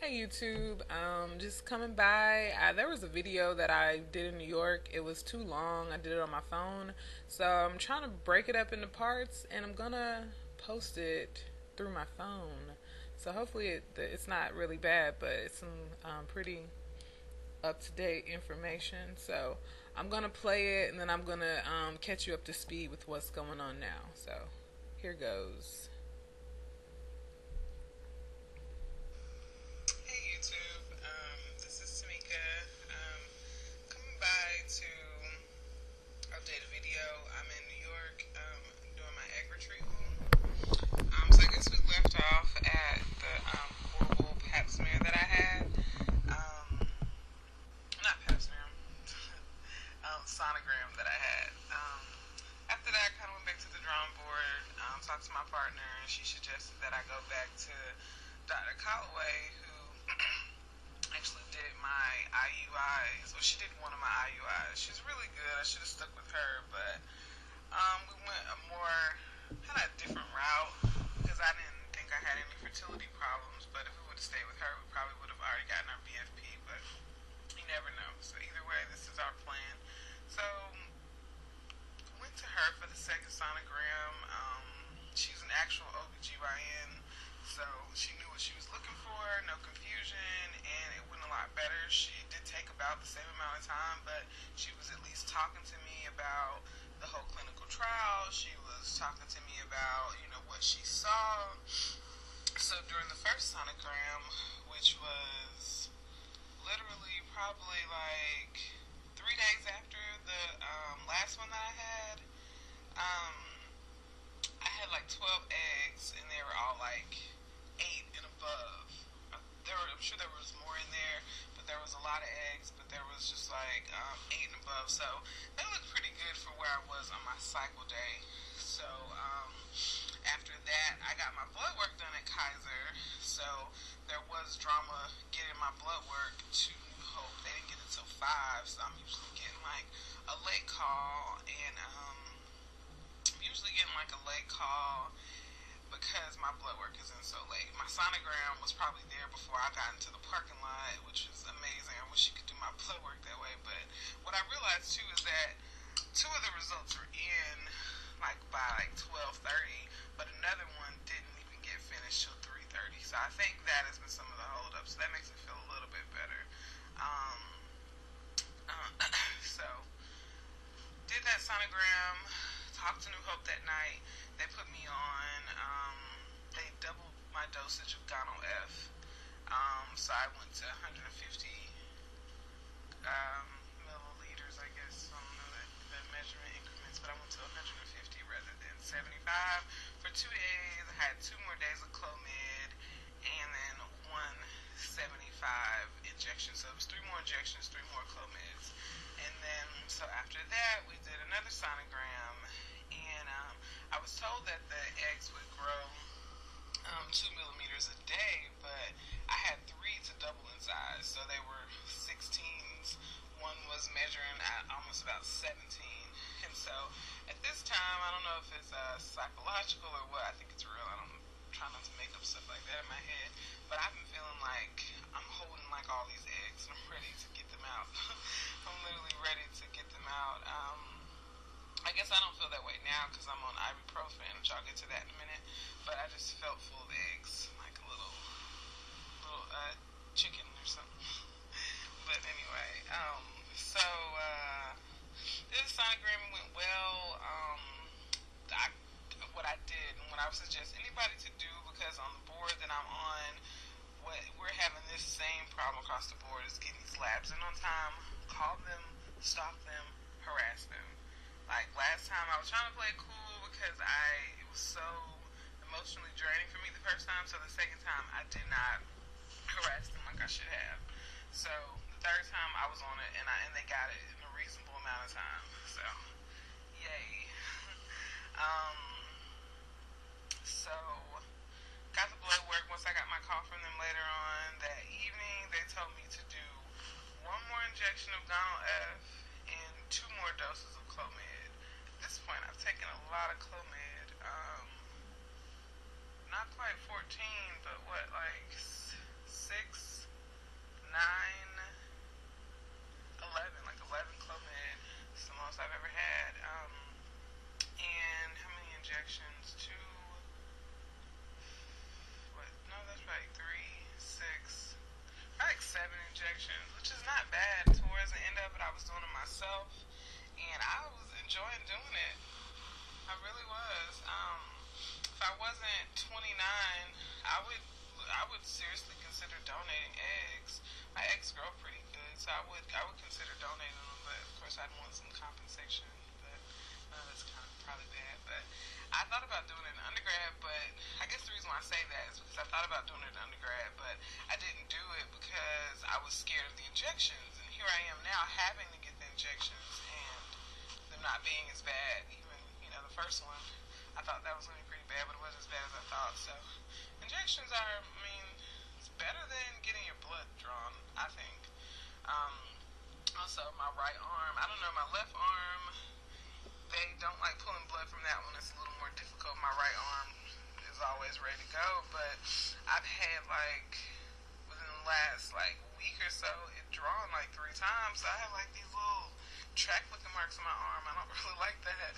Hey YouTube, just coming by. There was a video that I did in New York. It was too long. I did it on my phone, so I'm trying to break it up into parts, and I'm gonna post it through my phone. So hopefully it's not really bad, but it's some pretty up to date information. So I'm gonna play it, and then I'm gonna catch you up to speed with what's going on now. So here goes. Hey YouTube, this is Tamika. Coming by to update a video. I'm in New York, doing my egg retrieval. So I guess we left off at the horrible pap smear that I had. Um, Not pap smear, sonogram that I had. After that, I kind of went back to the drawing board, talked to my partner, and she suggested that I go back to Dr. Calloway, who actually did my IUIs. Well, she did one of my IUIs. She's really good. I should have stuck with her, but we went a more kind of different route because I didn't think I had any fertility problems. But if we would have stayed with her, we probably would have already gotten our BFP. But you never know. So either way, this is our plan. So went to her for the second sonogram. She's an actual OBGYN, so she knew what she was looking for, no confusion, and it went a lot better. She did take about the same amount of time, but she was at least talking to me about the whole clinical trial. She was talking to me about, what she saw. So during the first sonogram, which was literally probably like 3 days after the last one that I had, um, I had like 12 eggs, and they were all like 8 and above. I'm sure there was more in there, but there was a lot of eggs, but there was just like 8 and above. So that looked pretty good for where I was on my cycle day. So after that, I got my blood work done at Kaiser. So there was drama getting my blood work to New Hope. They didn't get it till 5, so I'm usually getting like a late call, and because my blood work is in so late. My sonogram was probably there before I got into the parking lot, which is amazing. I wish you could do my blood work that way. But what I realized too is that two of the results were in like by like 12:30, but another one didn't even get finished till 3:30. So I think that has been some of the holdups. So that makes me feel a little bit better. Um, so did that sonogram, talked to New Hope that night. They put me on, they doubled my dosage of Gono F. So I went to 150 milliliters, I guess. I don't know the measurement increments, but I went to 150 rather than 75 for 2 days. I had 2 more days of Clomid, and then 175 injections. So it was 3 more injections, 3 more Clomids. And then, so after that, we did another sonogram, and I was told that the eggs would grow 2 millimeters a day, but I had 3 to double in size, so they were 16s. One was measuring at almost about 17, and so at this time, I don't know if it's psychological or what. I think it's real. I don't try not to make up stuff like that in my head, but I've been feeling like I'm holding like all these eggs, and I'm ready to get them out. I'm literally ready to get them out. I guess I don't feel that way now because I'm on ibuprofen, which I'll get to that in a minute. But I just felt full of eggs, like a little chicken or something. But anyway, this sonogram went well. What I did and what I would suggest anybody to do, because on the board that I'm on, we're having this same problem across the board is getting these labs in on time. Call them, stalk them, harass them. Like last time, I was trying to play it cool because it was so emotionally draining for me the first time. So the second time, I did not harass them like I should have. So the third time, I was on it, and they got it in a reasonable amount of time. So yay. um, so got the blood work. Once I got my call from them later on that evening, they told me to do 1 more injection of Gono F and 2 more doses of Clomid. At this point, I've taken a lot of Clomid. Not quite 14, but what, like 6 I wasn't 29, I would seriously consider donating eggs. My eggs grow pretty good, so I would consider donating them. But of course, I'd want some compensation. But that's kind of probably bad. But I thought about doing it in undergrad. But I guess the reason why I say that is because I thought about doing it in undergrad, but I didn't do it because I was scared of the injections. And here I am now having to get the injections and them not being as bad. Even the first one, I thought that was going to be pretty bad, but it wasn't as bad as I thought. So injections are, I mean, it's better than getting your blood drawn, I think. Um, Also, my right arm, I don't know, my left arm, they don't like pulling blood from that one. It's a little more difficult. My right arm is always ready to go, but I've had like, within the last like week or so, it drawn like 3 times. So I have like these little track looking marks on my arm. I don't really like that.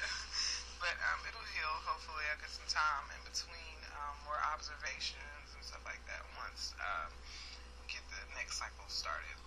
But it'll heal. Hopefully, I'll get some time in between more observations and stuff like that once get the next cycle started.